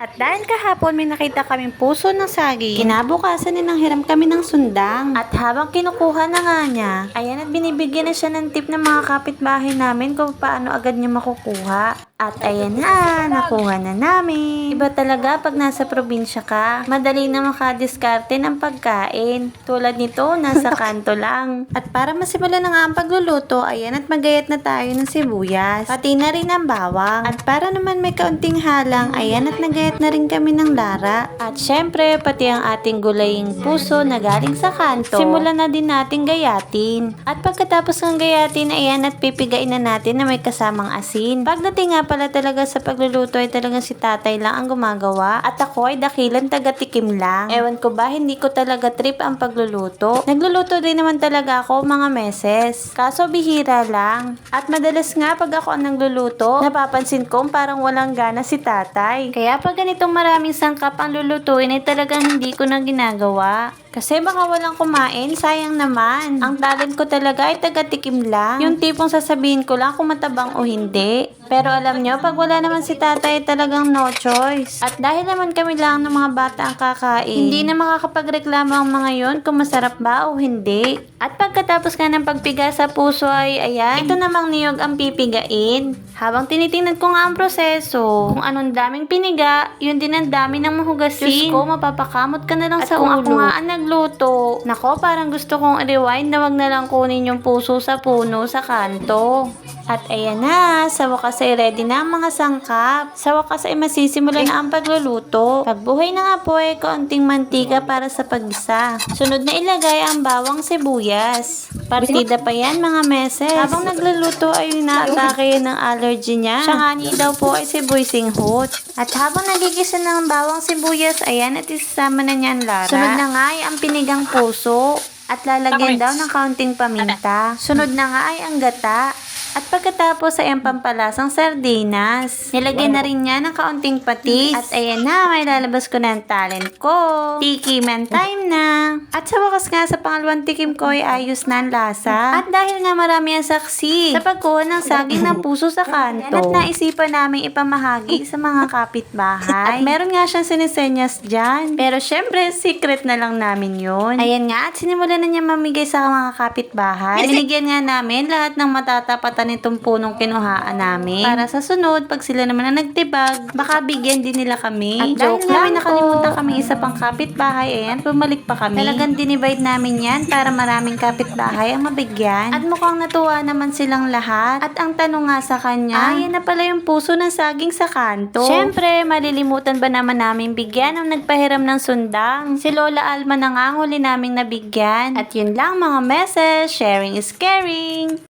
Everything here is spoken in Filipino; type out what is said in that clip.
At dahil kahapon may nakita kaming puso ng saging, kinabukasan din hiram kami ng sundang. At habang kinukuha na nga niya, ayan at binibigyan na siya ng tip ng mga kapitbahay namin kung paano agad niya makukuha. At ayan na, nakuha na namin. Iba talaga pag nasa probinsya ka, madali na makadiskarte ng pagkain. Tulad nito, nasa kanto lang. At para masimulan na nga ang pagluluto, ayan at magayat na tayo ng sibuyas. Pati na rin ang bawang. At para naman may kaunting halang, ayan at nagayat na rin kami ng lara. At syempre, pati ang ating gulaying puso na galing sa kanto, simulan na din natin gayatin. At pagkatapos ng gayatin, ayan at pipigain na natin na may kasamang asin. Pagdating nga pala talaga sa pagluluto ay talagang si tatay lang ang gumagawa at ako ay dakilan taga-tikim lang. Ewan ko ba, hindi ko talaga trip ang pagluluto. Nagluluto din naman talaga ako mga meses. Kaso bihira lang. At madalas nga pag ako ang nagluluto, napapansin ko parang walang gana si tatay. Kaya pag ganitong maraming sangkap ang lulutuin ay talagang hindi ko na ginagawa. Kasi baka walang kumain, sayang naman. Ang talent ko talaga ay taga-tikim lang. Yung tipong sasabihin ko lang kung matabang o hindi. Pero alam nyo, pag wala naman si tatay, talagang no choice. At dahil naman kami lang ng mga bata ang kakain, hindi na makakapagreklamo ang mga yon kung masarap ba o hindi. At pagkatapos nga ng pagpiga sa puso ay ayan, ito namang niyog ang pipigain. Habang tinitingnan ko nga ang proseso, kung anong daming piniga, yun din ang dami ng mahugasin. Diyos ko, mapapakamot ka na lang sa ulo. At kung ako nga ang nagluto, nako, parang gusto kong i-rewind na wag na lang kunin yung puso sa puno sa kanto. At ayan na, sa wakas ay ready na ang mga sangkap. Sa wakas ay masisimulan na ang pagluluto. Pagbuhay na nga po ay kaunting mantika para sa paggisa. Sunod na ilagay ang bawang sibuyas. Partida pa yan mga meses. Habang nagluluto ay inaatake ng allergy niya. Siya nga ni daw po ay sibuy singhot. At habang nagigisa ng bawang sibuyas, ayan at isasama na niya ang lara. Sunod na nga ay ang pinigang puso. At lalagyan daw ng kaunting paminta. Sunod na nga ay ang gata. At pagkatapos ay ang pampalasang sardinas. Nilagyan na rin niya ng kaunting patis. At ayan na, may lalabas ko na ang talent ko. Tikiman time na. At sa wakas nga sa pangalawang tikim ko ay ayos na ang lasa. At dahil nga marami ang saksi sa pagkuha ng saging ng puso sa kanto, at naisipan namin ipamahagi sa mga kapitbahay. At meron nga siyang sinisenyas dyan. Pero syempre, secret na lang namin yun. Ayan nga, at sinimulan na niya mamigay sa mga kapitbahay. Binigyan nga namin lahat ng matatapatan nitong punong kinuhaan namin. Para sa sunod, pag sila naman ang nagtibag, baka bigyan din nila kami. At dahil nga may nakalimutan kami isa pang kapitbahay, ayan, bumalik pa kami. Talagang dinivide namin yan para maraming kapitbahay ang mabigyan. At mukhang natuwa naman silang lahat. At ang tanong nga sa kanya, ayan na pala yung puso ng saging sa kanto. Syempre, malilimutan ba naman namin bigyan ang nagpahiram ng sundang? Si Lola Alma na nga ang huli naming nabigyan. At yun lang mga meses, sharing is caring.